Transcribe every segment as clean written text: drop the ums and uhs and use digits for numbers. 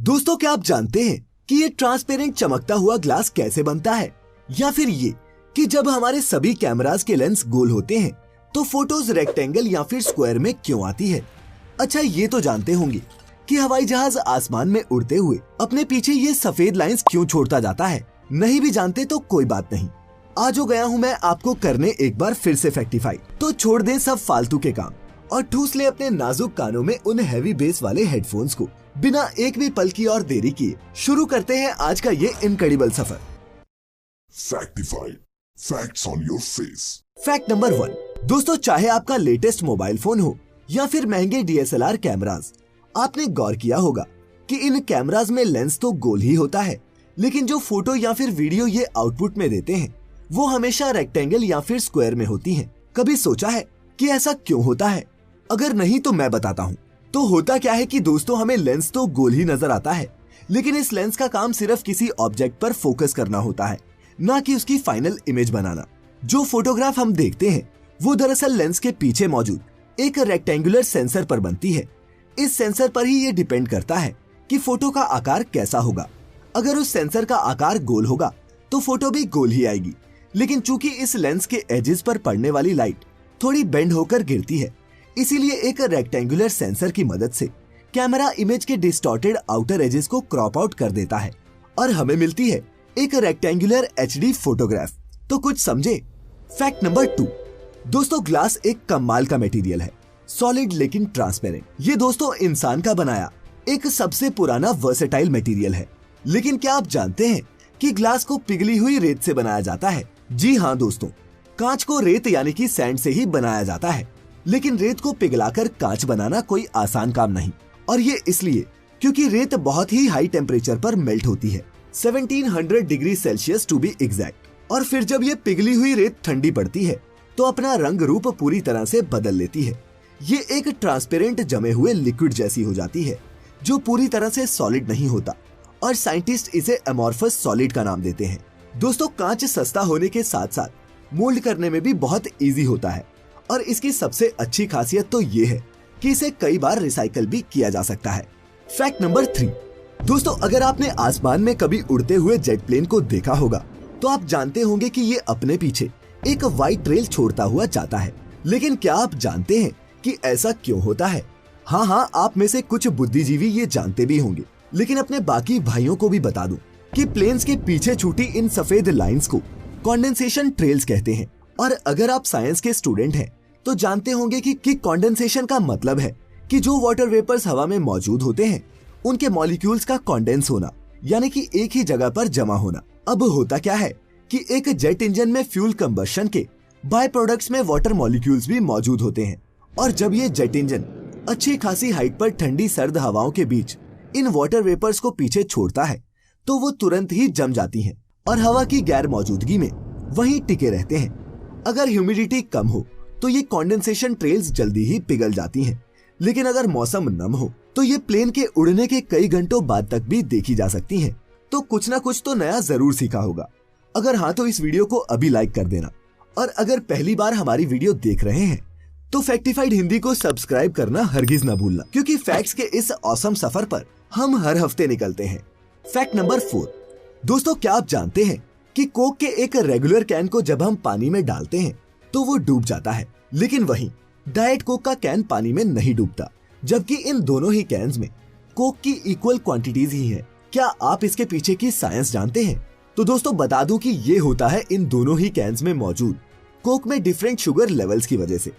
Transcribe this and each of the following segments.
दोस्तों क्या आप जानते हैं कि ये ट्रांसपेरेंट चमकता हुआ ग्लास कैसे बनता है, या फिर ये कि जब हमारे सभी कैमरास के लेंस गोल होते हैं तो फोटोज रेक्टेंगल या फिर स्क्वायर में क्यों आती है। अच्छा ये तो जानते होंगे कि हवाई जहाज आसमान में उड़ते हुए अपने पीछे ये सफेद लाइंस क्यों छोड़ता जाता है। नहीं भी जानते तो कोई बात नहीं, आज हो गया हूँ मैं आपको करने एक बार फिर से फैक्टिफाई। तो छोड़ दें सब फालतू के काम और ठूस ले अपने नाजुक कानों में उन हैवी बेस वाले हेडफोन्स को। बिना एक भी पल की और देरी किए शुरू करते हैं आज का ये इनक्रेडिबल सफर। Factified, facts on your face. Fact number 1, दोस्तों चाहे आपका लेटेस्ट मोबाइल फोन हो या फिर महंगे DSLR कैमरास, आपने गौर किया होगा कि इन कैमरास में लेंस तो गोल ही होता है, लेकिन जो फोटो या फिर वीडियो ये आउटपुट में देते हैं वो हमेशा रेक्टेंगल या फिर स्क्वायर में होती हैं। कभी सोचा है कि ऐसा क्यों होता है? अगर नहीं तो मैं बताता हूँ। तो होता क्या है कि दोस्तों हमें लेंस तो गोल ही नजर आता है, लेकिन इस लेंस का काम सिर्फ किसी ऑब्जेक्ट पर फोकस करना होता है, ना कि उसकी फाइनल इमेज बनाना। जो फोटोग्राफ हम देखते हैं वो दरअसल लेंस के पीछे मौजूद एक रेक्टेंगुलर सेंसर पर बनती है। इस सेंसर पर ही ये डिपेंड करता है कि फोटो का आकार कैसा होगा। अगर उस सेंसर का आकार गोल होगा तो फोटो भी गोल ही आएगी, लेकिन चूंकि इस लेंस के एजेस पर पड़ने वाली लाइट थोड़ी बेंड होकर गिरती है, इसीलिए एक रेक्टेंगुलर सेंसर की मदद से कैमरा इमेज के डिस्टॉर्टेड आउटर एजेस को क्रॉप आउट कर देता है और हमें मिलती है एक रेक्टेंगुलर HD फोटोग्राफ। तो कुछ समझे? फैक्ट नंबर 2, दोस्तों ग्लास एक कमाल का मटेरियल है, सॉलिड लेकिन ट्रांसपेरेंट। ये दोस्तों इंसान का बनाया एक सबसे पुराना वर्सेटाइल मटेरियल है। लेकिन क्या आप जानते हैं कि ग्लास को पिघली हुई रेत से बनाया जाता है? जी हाँ दोस्तों, कांच को रेत यानी कि सैंड से ही बनाया जाता है, लेकिन रेत को पिघलाकर कांच बनाना कोई आसान काम नहीं। और ये इसलिए क्योंकि रेत बहुत ही हाई टेम्परेचर पर मेल्ट होती है, 1700 degree Celsius to be exact. और फिर जब ये पिघली हुई रेत ठंडी पड़ती है तो अपना रंग रूप पूरी तरह से बदल लेती है। ये एक ट्रांसपेरेंट जमे हुए लिक्विड जैसी हो जाती है जो पूरी तरह से सॉलिड नहीं होता, और साइंटिस्ट इसे अमॉर्फस सॉलिड का नाम देते हैं। दोस्तों कांच सस्ता होने के साथ साथ मोल्ड करने में भी बहुत इजी होता है, और इसकी सबसे अच्छी खासियत तो ये है कि इसे कई बार रिसाइकल भी किया जा सकता है। फैक्ट नंबर 3, दोस्तों अगर आपने आसमान में कभी उड़ते हुए जेट प्लेन को देखा होगा तो आप जानते होंगे कि ये अपने पीछे एक वाइट ट्रेल छोड़ता हुआ जाता है। लेकिन क्या आप जानते हैं कि ऐसा क्यों होता है? हाँ, आप में से कुछ बुद्धिजीवी ये जानते भी होंगे, लेकिन अपने बाकी भाइयों को भी बता दूं कि प्लेन्स के पीछे छूटी इन सफेद लाइंस को कंडेंसेशन ट्रेल्स कहते हैं। और अगर आप साइंस के स्टूडेंट हैं तो जानते होंगे कि कंडेंसेशन का मतलब है कि जो वाटर वेपर्स हवा में मौजूद होते हैं उनके मॉलिक्यूल्स का कंडेंस होना, यानी कि एक ही जगह पर जमा होना। अब होता क्या है कि एक जेट इंजन में फ्यूल कंबशन के बाय प्रोडक्ट्स में वाटर मॉलिक्यूल्स भी मौजूद होते हैं, और जब ये जेट इंजन अच्छी खासी हाइट पर ठंडी सर्द हवाओं के बीच इन वाटर वेपर्स को पीछे छोड़ता है तो वो तुरंत ही जम जाती हैं और हवा की गैर मौजूदगी में वहीं टिके रहते हैं। अगर ह्यूमिडिटी कम हो तो ये कंडेंसेशन ट्रेल्स जल्दी ही पिघल जाती हैं, लेकिन अगर मौसम नम हो तो ये प्लेन के उड़ने के कई घंटों बाद तक भी देखी जा सकती हैं। तो कुछ ना कुछ तो नया जरूर सीखा होगा। अगर हाँ तो इस वीडियो को अभी लाइक कर देना, और अगर पहली बार हमारी वीडियो देख रहे हैं तो फैक्टिफाइड हिंदी को सब्सक्राइब करना हरगिज न भूलना, क्योंकि फैक्ट्स के इस ऑसम सफर पर हम हर हफ्ते निकलते हैं। फैक्ट नंबर 4, दोस्तों क्या आप जानते हैं कि कोक के एक रेगुलर कैन को जब हम पानी में डालते हैं तो वो डूब जाता है, लेकिन वहीं डाइट कोक का कैन पानी में नहीं डूबता, जबकि इन दोनों ही कैन्स में कोक की इक्वल क्वांटिटीज ही हैं। क्या आप इसके पीछे की साइंस जानते हैं? तो दोस्तों बता दूं कि ये होता है इन दोनों ही कैन्स में मौजूद कोक में डिफरेंट शुगर लेवल्स की वजह से।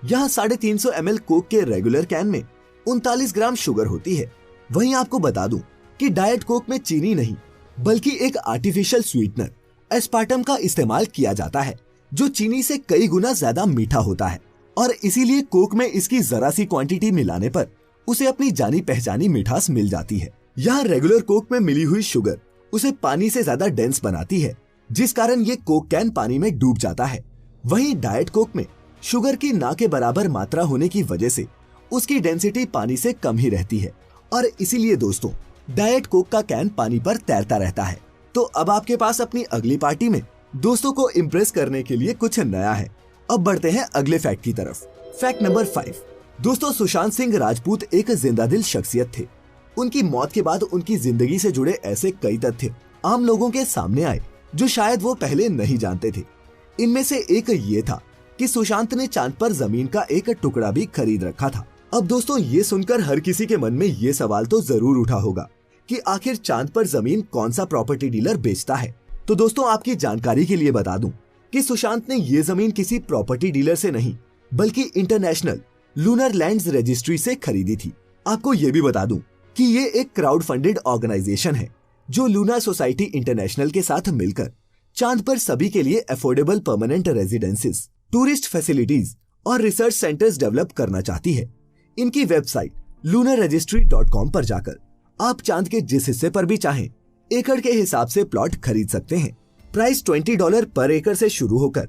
यहाँ 350 ml कोक के रेगुलर कैन में 39 ग्राम शुगर होती है। वहीं आपको बता दूं कि डाइट कोक में चीनी नहीं बल्कि एक आर्टिफिशियल स्वीटनर एस्पार्टम का इस्तेमाल किया जाता है, जो चीनी से कई गुना ज्यादा मीठा होता है, और इसीलिए कोक में इसकी जरा सी क्वांटिटी मिलाने पर उसे अपनी जानी पहचानी मिठास मिल जाती है। यहाँ रेगुलर कोक में मिली हुई शुगर उसे पानी से ज्यादा डेंस बनाती है, जिस कारण ये कोक कैन पानी में डूब जाता है। वहीं डाइट कोक में शुगर की ना के बराबर मात्रा होने की वजह से उसकी डेंसिटी पानी से कम ही रहती है, और इसीलिए दोस्तों डाइट कोक का कैन पानी पर तैरता रहता है। तो अब आपके पास अपनी अगली पार्टी में दोस्तों को इम्प्रेस करने के लिए कुछ नया है। अब बढ़ते हैं अगले फैक्ट की तरफ। फैक्ट नंबर 5, दोस्तों सुशांत सिंह राजपूत एक जिंदादिल शख्सियत थे। उनकी मौत के बाद उनकी जिंदगी से जुड़े ऐसे कई तथ्य आम लोगों के सामने आए जो शायद वो पहले नहीं जानते थे। इनमें से एक ये था कि सुशांत ने चांद पर जमीन का एक टुकड़ा भी खरीद रखा था। अब दोस्तों, ये सुनकर हर किसी के मन में ये सवाल तो जरूर उठा होगा कि आखिर चांद पर जमीन कौन सा प्रॉपर्टी डीलर बेचता है। तो दोस्तों, आपकी जानकारी के लिए बता दूं कि सुशांत ने ये जमीन किसी प्रॉपर्टी डीलर से नहीं बल्कि इंटरनेशनल लूनर लैंड्स रजिस्ट्री से खरीदी थी। आपको ये भी बता दूं कि ये एक क्राउड फंडेड ऑर्गेनाइजेशन है जो लूनर सोसाइटी इंटरनेशनल के साथ मिलकर चांद पर सभी के लिए affordable permanent residences, tourist facilities और रिसर्च सेंटर्स डेवलप करना चाहती है। इनकी वेबसाइट lunarregistry.com पर जाकर आप चांद के जिस हिस्से पर भी चाहें एकड़ के हिसाब से प्लॉट खरीद सकते हैं। प्राइस $20 पर एकड़ से शुरू होकर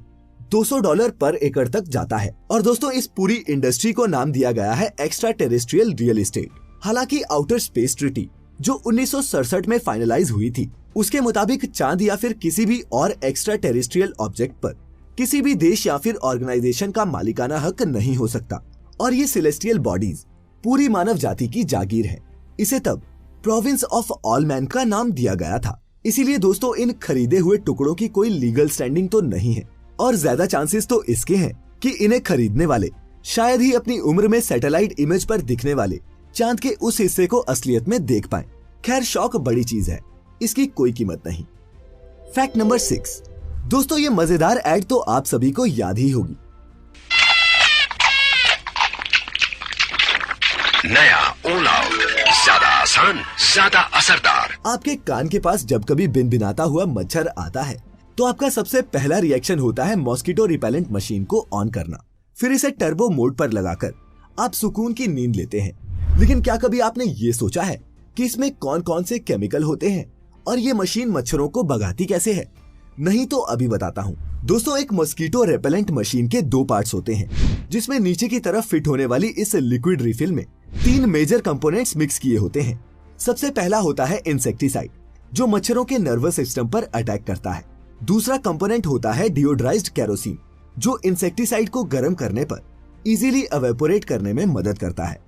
$200 पर एकड़ तक जाता है। और दोस्तों, इस पूरी इंडस्ट्री को नाम दिया गया है एक्स्ट्रा टेरेस्ट्रियल रियल एस्टेट। हालांकि आउटर स्पेस ट्रीटी जो 1967 में फाइनलाइज हुई थी, उसके मुताबिक चांद या फिर किसी भी और एक्स्ट्रा टेरेस्ट्रियल ऑब्जेक्ट पर किसी भी देश या फिर ऑर्गेनाइजेशन का मालिकाना हक नहीं हो सकता। और ये सेलेस्टियल बॉडीज पूरी मानव जाति की जागीर है। इसे तब प्रोविंस ऑफ ऑल मैन का नाम दिया गया था। इसीलिए दोस्तों, इन खरीदे हुए टुकड़ों की कोई लीगल स्टैंडिंग तो नहीं है और ज्यादा चांसेस तो इसके हैं कि इन्हें खरीदने वाले शायद ही अपनी उम्र में सैटेलाइट इमेज पर दिखने वाले चांद के उस हिस्से को असलियत में देख पाएं। खैर, शौक बड़ी चीज है, इसकी कोई कीमत नहीं। Fact number 6। दोस्तों, ये मजेदार ऐड तो आप सभी को याद ही होगी। नया ऑल आउट, ज्यादा आसान, ज्यादा असरदार। आपके कान के पास जब कभी बिनबिनाता हुआ मच्छर आता है तो आपका सबसे पहला रिएक्शन होता है मॉस्किटो रिपेलेंट मशीन को ऑन करना। फिर इसे टर्बो मोड पर लगाकर आप सुकून की नींद लेते हैं। लेकिन क्या कभी आपने ये सोचा है कि इसमें कौन कौन से केमिकल होते हैं और ये मशीन मच्छरों को भगाती कैसे है? नहीं तो अभी बताता हूँ। दोस्तों, एक मॉस्किटो रेपेलेंट मशीन के 2 पार्ट्स होते हैं, जिसमें नीचे की तरफ फिट होने वाली इस लिक्विड रिफिल में 3 मेजर कंपोनेंट्स मिक्स किए होते हैं। सबसे पहला होता है इंसेक्टिसाइड, जो मच्छरों के नर्वस सिस्टम पर अटैक करता है। दूसरा कंपोनेंट होता है डिओड्राइज्ड केरोसिन, जो इंसेक्टिसाइड को गर्म करने पर इजीली एवेपोरेट करने में मदद करता है।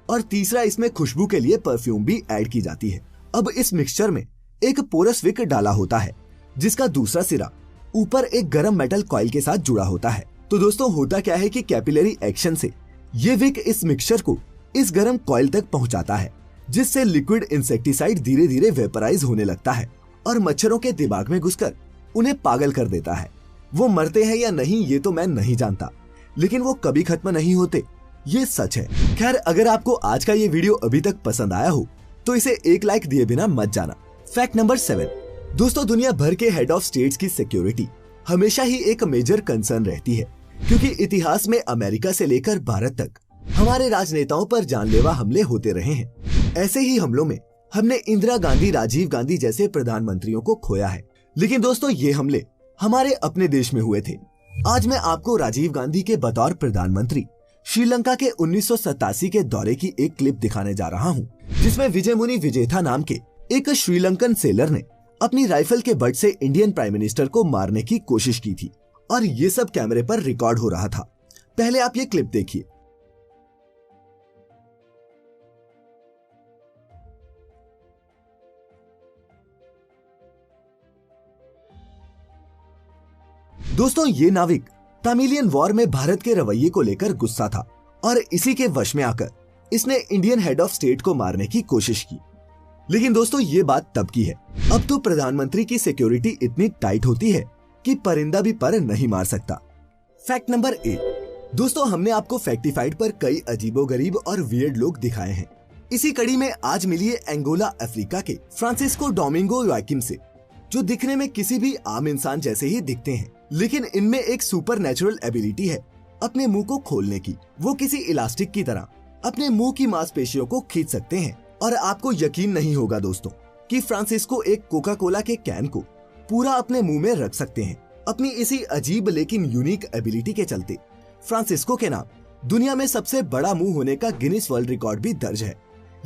और तीसरा, इसमें खुशबू के लिए परफ्यूम भी ऐड की जाती है। अब इस मिक्सचर में एक पोरस विक डाला होता है, जिसका दूसरा सिरा ऊपर एक गर्म मेटल कॉइल के साथ जुड़ा होता है। तो दोस्तों, होता क्या है कि कैपिलरी एक्शन से ये विक इस मिक्सचर को इस गर्म कॉइल तक पहुंचाता है, जिससे लिक्विड इंसेक्टिसाइड धीरे धीरे वेपराइज होने लगता है और मच्छरों के दिमाग में घुसकर उन्हें पागल कर देता है। वो मरते हैं या नहीं ये तो मैं नहीं जानता, लेकिन वो कभी खत्म नहीं होते, ये सच है। खैर, अगर आपको आज का ये वीडियो अभी तक पसंद आया हो तो इसे एक लाइक दिए बिना मत जाना। Fact number 7। दोस्तों, दुनिया भर के हेड ऑफ स्टेट्स की सिक्योरिटी हमेशा ही एक मेजर कंसर्न रहती है, क्योंकि इतिहास में अमेरिका से लेकर भारत तक हमारे राजनेताओं पर जानलेवा हमले होते रहे हैं। ऐसे ही हमलों में हमने इंदिरा गांधी, राजीव गांधी जैसे प्रधानमंत्रियों को खोया है। लेकिन दोस्तों, ये हमले हमारे अपने देश में हुए थे। आज मैं आपको राजीव गांधी के बतौर प्रधानमंत्री श्रीलंका के 1987 के दौरे की एक क्लिप दिखाने जा रहा हूँ, जिसमें विजय मुनि विजेथा नाम के एक श्रीलंकन सेलर ने अपनी राइफल के बट से इंडियन प्राइम मिनिस्टर को मारने की कोशिश की थी और ये सब कैमरे पर रिकॉर्ड हो रहा था। पहले आप ये क्लिप देखिए। दोस्तों, ये नाविक तमिलियन वॉर में भारत के रवैये को लेकर गुस्सा था और इसी के वश में आकर इसने इंडियन हेड ऑफ स्टेट को मारने की कोशिश की। लेकिन दोस्तों, ये बात तब की है। अब तो प्रधानमंत्री की सिक्योरिटी इतनी टाइट होती है कि परिंदा भी पर नहीं मार सकता। Fact number 8। दोस्तों, हमने आपको फैक्टिफाइड पर कई अजीबोगरीब और वियर्ड लोग दिखाए हैं। इसी कड़ी में आज मिलिए एंगोला अफ्रीका के फ्रांसिस्को डोमिंगो योआकिम से, जो दिखने में किसी भी आम इंसान जैसे ही दिखते हैं, लेकिन इनमें एक सुपर नेचुरल एबिलिटी है अपने मुंह को खोलने की। वो किसी इलास्टिक की तरह अपने मुंह की मांसपेशियों को खींच सकते हैं। और आपको यकीन नहीं होगा दोस्तों कि फ्रांसिस्को एक कोका कोला के कैन को पूरा अपने मुंह में रख सकते हैं। अपनी इसी अजीब लेकिन यूनिक एबिलिटी के चलते फ्रांसिस्को के नाम दुनिया में सबसे बड़ा मुंह होने का गिनीज वर्ल्ड रिकॉर्ड भी दर्ज है।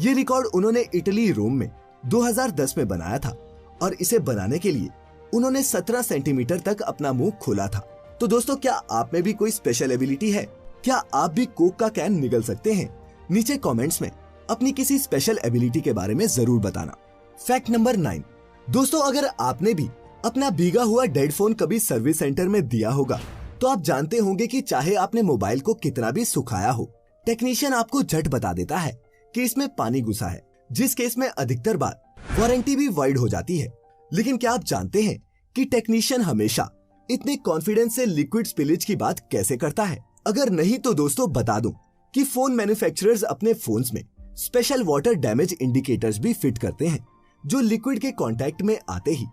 ये रिकॉर्ड उन्होंने इटली रोम में 2010 में बनाया था और इसे बनाने के लिए उन्होंने 17 सेंटीमीटर तक अपना मुंह खोला था। तो दोस्तों, क्या आप में भी कोई स्पेशल एबिलिटी है? क्या आप भी कोक का कैन निगल सकते हैं? नीचे कमेंट्स में अपनी किसी स्पेशल एबिलिटी के बारे में जरूर बताना। Fact number 9। दोस्तों, अगर आपने भी अपना भीगा हुआ डेड फोन कभी सर्विस सेंटर में दिया होगा तो आप जानते होंगे कि चाहे आपने मोबाइल को कितना भी सुखाया हो, टेक्नीशियन आपको झट बता देता है कि इसमें पानी घुसा है, जिस केस में अधिकतर बार वारंटी भी वॉइड हो जाती है। लेकिन क्या आप जानते हैं कि टेक्नीशियन हमेशा इतने कॉन्फिडेंस से लिक्विड स्पिलेज की बात कैसे करता है? अगर नहीं तो दोस्तों बता दूं कि फोन मैन्युफैक्चरर्स अपने फोन्स में स्पेशल वाटर डैमेज इंडिकेटर्स भी फिट करते हैं, जो लिक्विड के कांटेक्ट में आते ही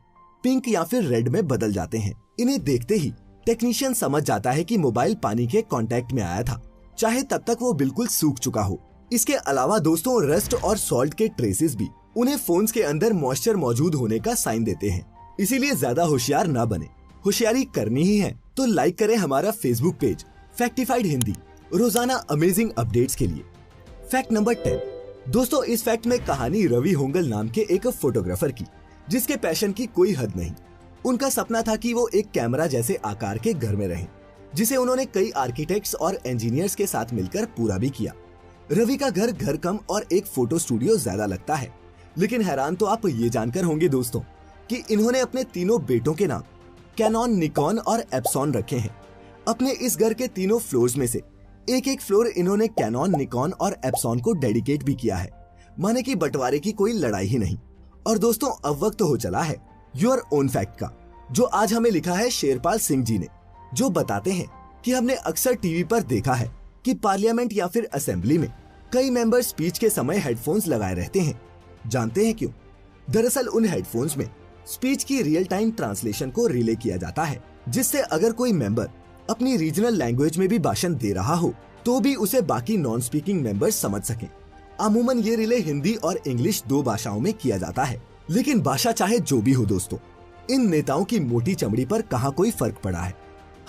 पिंक या फिर रेड में बदल जाते हैं। इन्हें देखते ही टेक्नीशियन समझ जाता है कि मोबाइल पानी के कांटेक्ट में आया था, चाहे तब तक वो बिल्कुल सूख चुका हो। इसके अलावा दोस्तों, रस्ट और सॉल्ट के ट्रेसेस भी उन्हें फोन्स के अंदर मॉइस्चर मौजूद होने का साइन देते हैं। इसीलिए ज्यादा होशियार ना बने, होशियारी करनी ही है तो लाइक करें हमारा फेसबुक पेज फैक्टिफाइड हिंदी रोजाना अमेजिंग अपडेट्स के लिए। Fact number 10। दोस्तों, इस फैक्ट में कहानी रवि होंगल नाम के एक फोटोग्राफर की, जिसके पैशन की कोई हद नहीं। उनका सपना था कि वो एक कैमरा जैसे आकार के घर में रहें, जिसे उन्होंने कई आर्किटेक्ट्स और इंजीनियर्स के साथ मिलकर पूरा भी किया। रवि का घर कम और एक फोटो स्टूडियो ज्यादा लगता है, लेकिन हैरान तो आप ये जानकर होंगे दोस्तों कि इन्होंने अपने तीनों बेटों के नाम कैनॉन, निकॉन और एप्सॉन रखे हैं। अपने इस घर के तीनों फ्लोर्स में से एक फ्लोर इन्होंने कैनॉन, निकॉन और एप्सॉन को डेडिकेट भी किया है, माने कि बंटवारे की कोई लड़ाई ही नहीं। और दोस्तों, अब वक्त हो चला है योर ओन फैक्ट का, जो आज हमें लिखा है शेरपाल सिंह जी ने, जो बताते हैं कि हमने अक्सर टीवी पर देखा है कि पार्लियामेंट या फिर असेंबली में कई मेंबर स्पीच के समय हेडफोन्स लगाए रहते हैं। जानते हैं क्यों? दरअसल उन हेडफोन्स में स्पीच की रियल टाइम ट्रांसलेशन को रिले किया जाता है, जिससे अगर कोई मेंबर अपनी रीजनल लैंग्वेज में भी भाषण दे रहा हो तो भी उसे बाकी नॉन स्पीकिंग मेंबर्स समझ सकें। अमूमन ये रिले हिंदी और इंग्लिश 2 भाषाओं में किया जाता है, लेकिन भाषा चाहे जो भी हो दोस्तों, इन नेताओं की मोटी चमड़ी पर कहाँ कोई फर्क पड़ा है।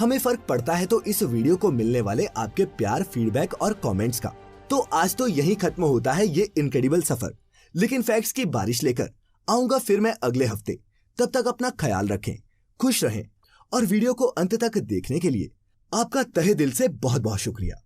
हमें फर्क पड़ता है तो इस वीडियो को मिलने वाले आपके प्यार, फीडबैक और कमेंट्स का। तो आज तो यही खत्म होता है ये इनक्रेडिबल सफर, लेकिन फैक्ट्स की बारिश लेकर आऊंगा फिर मैं अगले हफ्ते। तब तक अपना ख्याल रखें, खुश रहें और वीडियो को अंत तक देखने के लिए आपका तहे दिल से बहुत बहुत शुक्रिया।